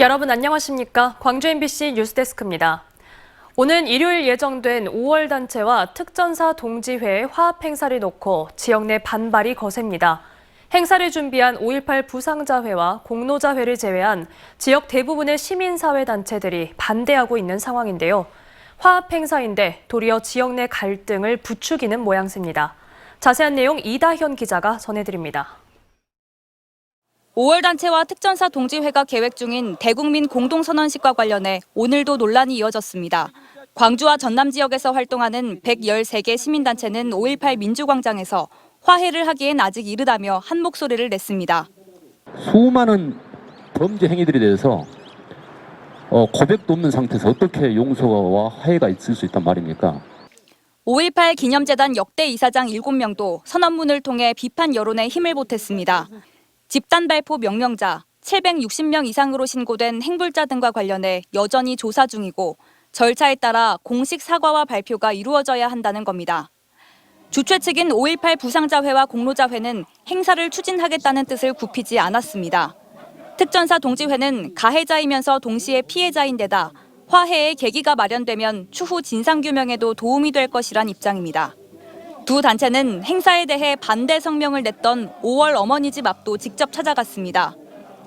여러분 안녕하십니까? 광주 MBC 뉴스데스크입니다. 오는 일요일 예정된 5월 단체와 특전사 동지회의 화합 행사를 놓고 지역 내 반발이 거셉니다. 행사를 준비한 5.18 부상자회와 공로자회를 제외한 지역 대부분의 시민사회 단체들이 반대하고 있는 상황인데요. 화합 행사인데 도리어 지역 내 갈등을 부추기는 모양새입니다. 자세한 내용 이다현 기자가 전해드립니다. 5월 단체와 특전사 동지회가 계획 중인 대국민 공동선언식과 관련해 오늘도 논란이 이어졌습니다. 광주와 전남 지역에서 활동하는 113개 시민단체는 5.18 민주광장에서 화해를 하기엔 아직 이르다며 한 목소리를 냈습니다. 수많은 범죄 행위들에 대해서 고백도 없는 상태에서 어떻게 용서와 화해가 있을 수 있단 말입니까? 5.18 기념재단 역대 이사장 7명도 선언문을 통해 비판 여론에 힘을 보탰습니다. 집단 발포 명령자, 760명 이상으로 신고된 행불자 등과 관련해 여전히 조사 중이고 절차에 따라 공식 사과와 발표가 이루어져야 한다는 겁니다. 주최 측인 5.18 부상자회와 공로자회는 행사를 추진하겠다는 뜻을 굽히지 않았습니다. 특전사 동지회는 가해자이면서 동시에 피해자인 데다 화해의 계기가 마련되면 추후 진상규명에도 도움이 될 것이란 입장입니다. 두 단체는 행사에 대해 반대 성명을 냈던 5월 어머니 집 앞도 직접 찾아갔습니다.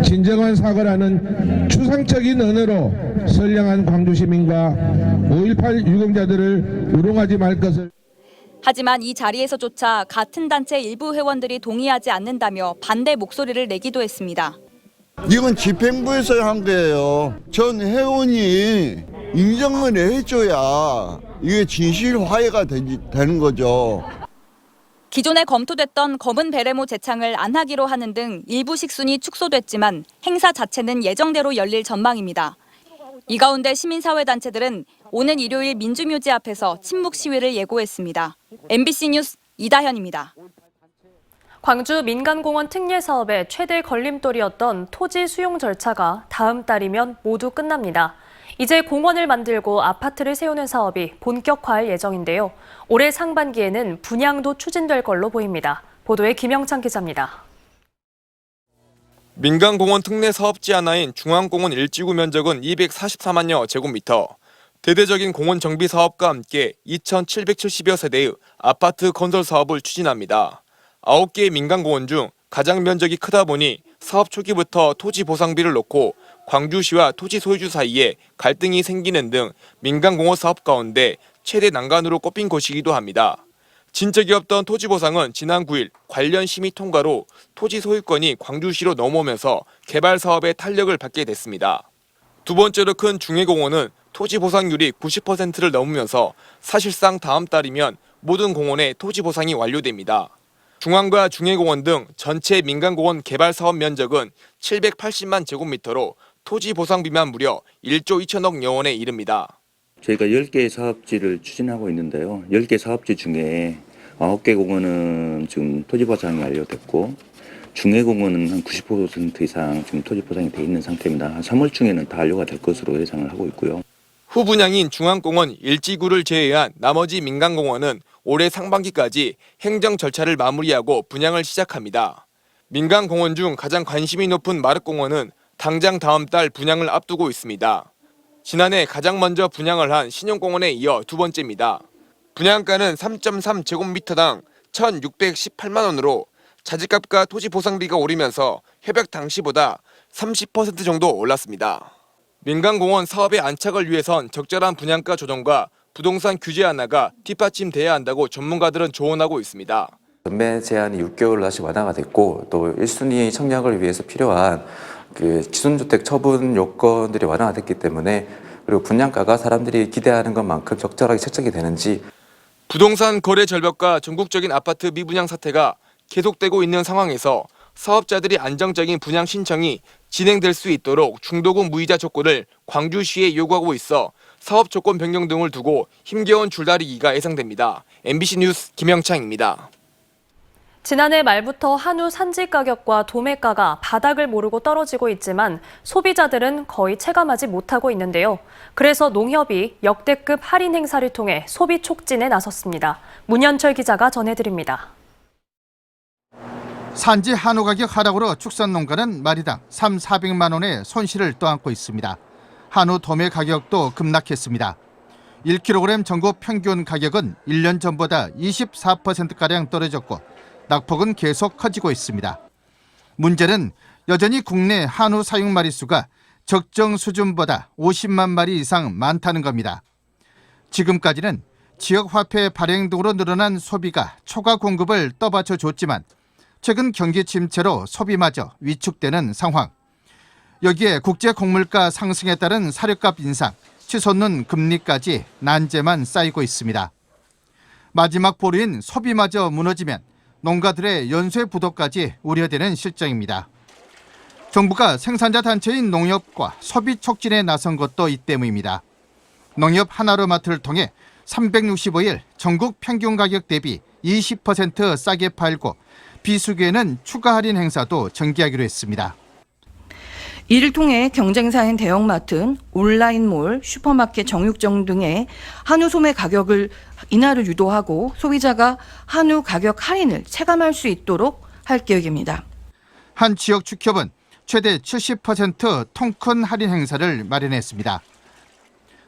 진정한 사과라는 추상적인 언어로 선량한 광주 시민과 5.18 유공자들을 우롱하지 말 것을. 하지만 이 자리에서조차 같은 단체 일부 회원들이 동의하지 않는다며 반대 목소리를 내기도 했습니다. 이건 집행부에서 한 거예요. 전 회원이 인정을 해줘야 이게 진실 화해가 되는 거죠. 기존에 검토됐던 검은 베레모 제창을 안 하기로 하는 등 일부 식순이 축소됐지만 행사 자체는 예정대로 열릴 전망입니다. 이 가운데 시민사회단체들은 오는 일요일 민주묘지 앞에서 침묵 시위를 예고했습니다. MBC 뉴스 이다현입니다. 광주 민간공원 특례 사업의 최대 걸림돌이었던 토지 수용 절차가 다음 달이면 모두 끝납니다. 이제 공원을 만들고 아파트를 세우는 사업이 본격화할 예정인데요. 올해 상반기에는 분양도 추진될 걸로 보입니다. 보도에 김영창 기자입니다. 민간공원 특례 사업지 하나인 중앙공원 1지구 면적은 244만여 제곱미터. 대대적인 공원 정비 사업과 함께 2,770여 세대의 아파트 건설 사업을 추진합니다. 9개의 민간공원 중 가장 면적이 크다 보니 사업 초기부터 토지 보상비를 놓고 광주시와 토지 소유주 사이에 갈등이 생기는 등 민간공원 사업 가운데 최대 난관으로 꼽힌 곳이기도 합니다. 진척이 없던 토지 보상은 지난 9일 관련 심의 통과로 토지 소유권이 광주시로 넘어오면서 개발 사업에 탄력을 받게 됐습니다. 두 번째로 큰 중해공원은 토지 보상률이 90%를 넘으면서 사실상 다음 달이면 모든 공원의 토지 보상이 완료됩니다. 중앙과 중해공원 등 전체 민간공원 개발 사업 면적은 780만 제곱미터로 토지 보상비만 무려 1조 2천억 원에 이릅니다. 저희가 10개의 사업지를 추진하고 있는데요. 10개 사업지 중에 9개 공원은 지금 토지 보상이 완료됐고 중해공원은 한 90% 이상 지금 토지 보상이 돼 있는 상태입니다. 한 3월 중에는 다 완료가 될 것으로 예상을 하고 있고요. 후분양인 중앙공원 1지구를 제외한 나머지 민간공원은 올해 상반기까지 행정 절차를 마무리하고 분양을 시작합니다. 민간공원 중 가장 관심이 높은 마륵공원은 당장 다음 달 분양을 앞두고 있습니다. 지난해 가장 먼저 분양을 한 신용공원에 이어 두 번째입니다. 분양가는 3.3제곱미터당 1,618만 원으로 자재값과 토지 보상비가 오르면서 협약 당시보다 30% 정도 올랐습니다. 민간공원 사업의 안착을 위해선 적절한 분양가 조정과 부동산 규제 하나가 뒷받침돼야 한다고 전문가들은 조언하고 있습니다. 전매 제한이 6개월로 다시 완화가 됐고 또 1순위 청약을 위해서 필요한 기존주택 처분 요건들이 완화가 됐기 때문에 그리고 분양가가 사람들이 기대하는 것만큼 적절하게 책정이 되는지. 부동산 거래 절벽과 전국적인 아파트 미분양 사태가 계속되고 있는 상황에서 사업자들이 안정적인 분양 신청이 진행될 수 있도록 중도금 무이자 조건을 광주시에 요구하고 있어 사업 조건 변경 등을 두고 힘겨운 줄다리기가 예상됩니다. MBC 뉴스 김영창입니다. 지난해 말부터 한우 산지 가격과 도매가가 바닥을 모르고 떨어지고 있지만 소비자들은 거의 체감하지 못하고 있는데요. 그래서 농협이 역대급 할인 행사를 통해 소비 촉진에 나섰습니다. 문현철 기자가 전해드립니다. 산지 한우 가격 하락으로 축산농가는 마리당 3,400만 원의 손실을 떠안고 있습니다. 한우 도매 가격도 급락했습니다. 1kg 전국 평균 가격은 1년 전보다 24%가량 떨어졌고 낙폭은 계속 커지고 있습니다. 문제는 여전히 국내 한우 사육 마리수가 적정 수준보다 50만 마리 이상 많다는 겁니다. 지금까지는 지역 화폐 발행 등으로 늘어난 소비가 초과 공급을 떠받쳐 줬지만 최근 경기 침체로 소비마저 위축되는 상황. 여기에 국제 곡물가 상승에 따른 사료값 인상, 치솟는 금리까지 난제만 쌓이고 있습니다. 마지막 보루인 소비마저 무너지면 농가들의 연쇄 부도까지 우려되는 실정입니다. 정부가 생산자 단체인 농협과 소비 촉진에 나선 것도 이 때문입니다. 농협 하나로마트를 통해 365일 전국 평균 가격 대비 20% 싸게 팔고 비수기에는 추가 할인 행사도 전개하기로 했습니다. 이를 통해 경쟁사인 대형마트, 온라인몰, 슈퍼마켓, 정육점 등의 한우 소매 가격을 인하를 유도하고 소비자가 한우 가격 할인을 체감할 수 있도록 할 계획입니다. 한 지역 축협은 최대 70% 통큰 할인 행사를 마련했습니다.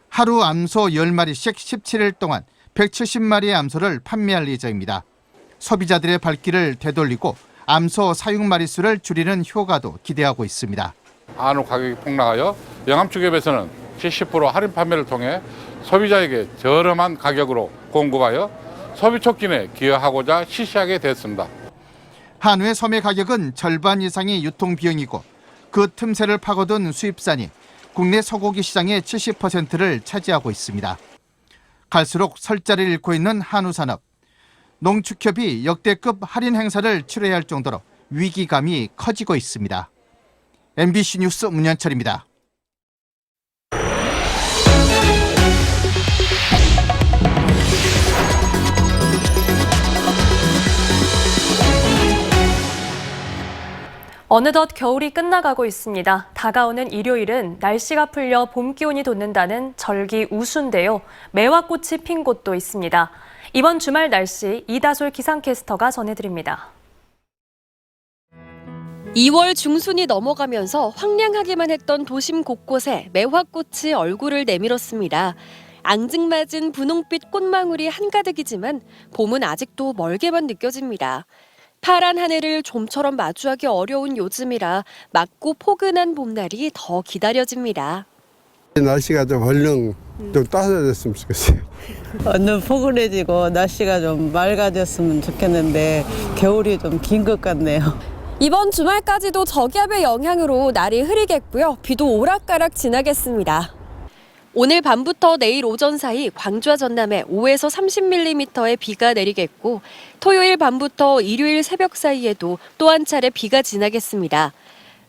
하루 암소 10마리씩 17일 동안 170마리의 암소를 판매할 예정입니다. 소비자들의 발길을 되돌리고 암소 사육 마리수를 줄이는 효과도 기대하고 있습니다. 한우 가격이 폭락하여 영암축협에서는 70% 할인 판매를 통해 소비자에게 저렴한 가격으로 공급하여 소비 촉진에 기여하고자 실시하게 됐습니다. 한우의 소매 가격은 절반 이상이 유통 비용이고 그 틈새를 파고든 수입산이 국내 소고기 시장의 70%를 차지하고 있습니다. 갈수록 설자를 잃고 있는 한우 산업. 농축협이 역대급 할인 행사를 치러야 할 정도로 위기감이 커지고 있습니다. MBC 뉴스 문현철입니다. 어느덧 겨울이 끝나가고 있습니다. 다가오는 일요일은 날씨가 풀려 봄 기온이 돋는다는 절기 우수인데요. 매화꽃이 핀 곳도 있습니다. 이번 주말 날씨 이다솔 기상캐스터가 전해드립니다. 2월 중순이 넘어가면서 황량하기만 했던 도심 곳곳에 매화꽃이 얼굴을 내밀었습니다. 앙증맞은 분홍빛 꽃망울이 한가득이지만 봄은 아직도 멀게만 느껴집니다. 파란 하늘을 좀처럼 마주하기 어려운 요즘이라 맑고 포근한 봄날이 더 기다려집니다. 날씨가 좀 얼른 좀 따뜻해졌으면 좋겠어요. 완전 포근해지고 날씨가 좀 맑아졌으면 좋겠는데 겨울이 좀 긴 것 같네요. 이번 주말까지도 저기압의 영향으로 날이 흐리겠고요. 비도 오락가락 지나겠습니다. 오늘 밤부터 내일 오전 사이 광주와 전남에 5에서 30mm의 비가 내리겠고 토요일 밤부터 일요일 새벽 사이에도 또 한 차례 비가 지나겠습니다.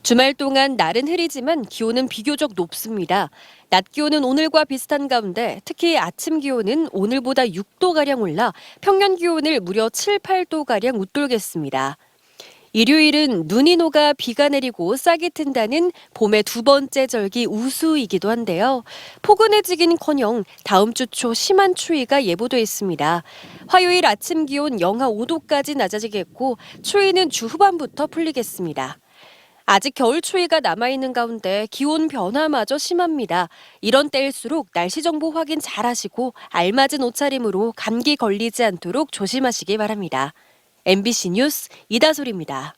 주말 동안 날은 흐리지만 기온은 비교적 높습니다. 낮 기온은 오늘과 비슷한 가운데 특히 아침 기온은 오늘보다 6도가량 올라 평년 기온을 무려 7, 8도가량 웃돌겠습니다. 일요일은 눈이 녹아 비가 내리고 싹이 튼다는 봄의 두 번째 절기 우수이기도 한데요. 포근해지긴커녕 다음 주 초 심한 추위가 예보돼 있습니다. 화요일 아침 기온 영하 5도까지 낮아지겠고 추위는 주 후반부터 풀리겠습니다. 아직 겨울 추위가 남아있는 가운데 기온 변화마저 심합니다. 이런 때일수록 날씨 정보 확인 잘 하시고 알맞은 옷차림으로 감기 걸리지 않도록 조심하시기 바랍니다. MBC 뉴스 이다솔입니다.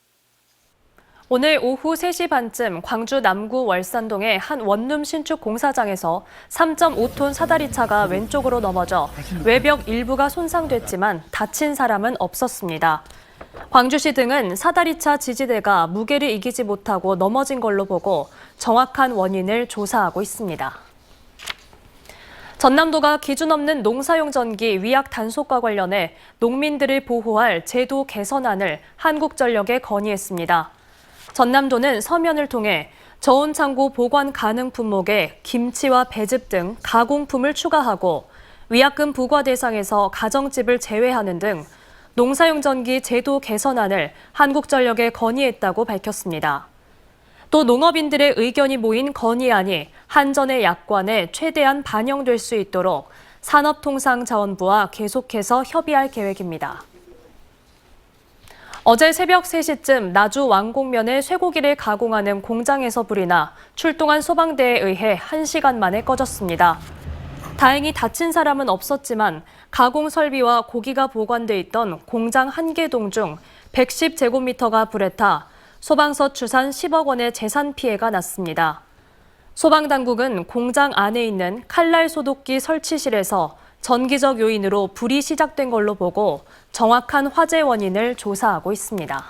오늘 오후 3시 반쯤 광주 남구 월산동의 한 원룸 신축 공사장에서 3.5톤 사다리차가 왼쪽으로 넘어져 외벽 일부가 손상됐지만 다친 사람은 없었습니다. 광주시 등은 사다리차 지지대가 무게를 이기지 못하고 넘어진 걸로 보고 정확한 원인을 조사하고 있습니다. 전남도가 기준 없는 농사용 전기 위약 단속과 관련해 농민들을 보호할 제도 개선안을 한국전력에 건의했습니다. 전남도는 서면을 통해 저온창고 보관 가능 품목에 김치와 배즙 등 가공품을 추가하고 위약금 부과 대상에서 가정집을 제외하는 등 농사용 전기 제도 개선안을 한국전력에 건의했다고 밝혔습니다. 또 농업인들의 의견이 모인 건의안이 한전의 약관에 최대한 반영될 수 있도록 산업통상자원부와 계속해서 협의할 계획입니다. 어제 새벽 3시쯤 나주 왕곡면의 쇠고기를 가공하는 공장에서 불이 나 출동한 소방대에 의해 1시간 만에 꺼졌습니다. 다행히 다친 사람은 없었지만 가공 설비와 고기가 보관돼 있던 공장 1개동 중 110제곱미터가 불에 타 소방서 추산 10억 원의 재산 피해가 났습니다. 소방당국은 공장 안에 있는 칼날 소독기 설치실에서 전기적 요인으로 불이 시작된 걸로 보고 정확한 화재 원인을 조사하고 있습니다.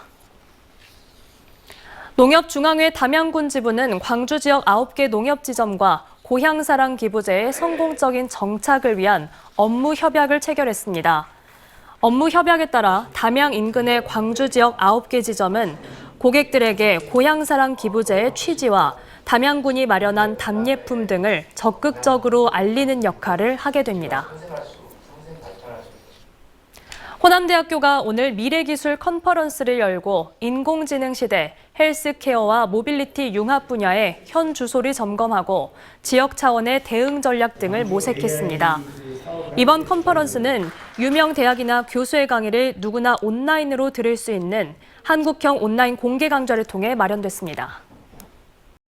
농협중앙회 담양군 지부는 광주 지역 9개 농협지점과 고향사랑 기부제의 성공적인 정착을 위한 업무 협약을 체결했습니다. 업무 협약에 따라 담양 인근의 광주 지역 9개 지점은 고객들에게 고향사랑 기부제의 취지와 담양군이 마련한 답례품 등을 적극적으로 알리는 역할을 하게 됩니다. 호남대학교가 오늘 미래기술 컨퍼런스를 열고 인공지능 시대 헬스케어와 모빌리티 융합 분야의 현 주소를 점검하고 지역 차원의 대응 전략 등을 모색했습니다. 이번 컨퍼런스는 유명 대학이나 교수의 강의를 누구나 온라인으로 들을 수 있는 한국형 온라인 공개 강좌를 통해 마련됐습니다.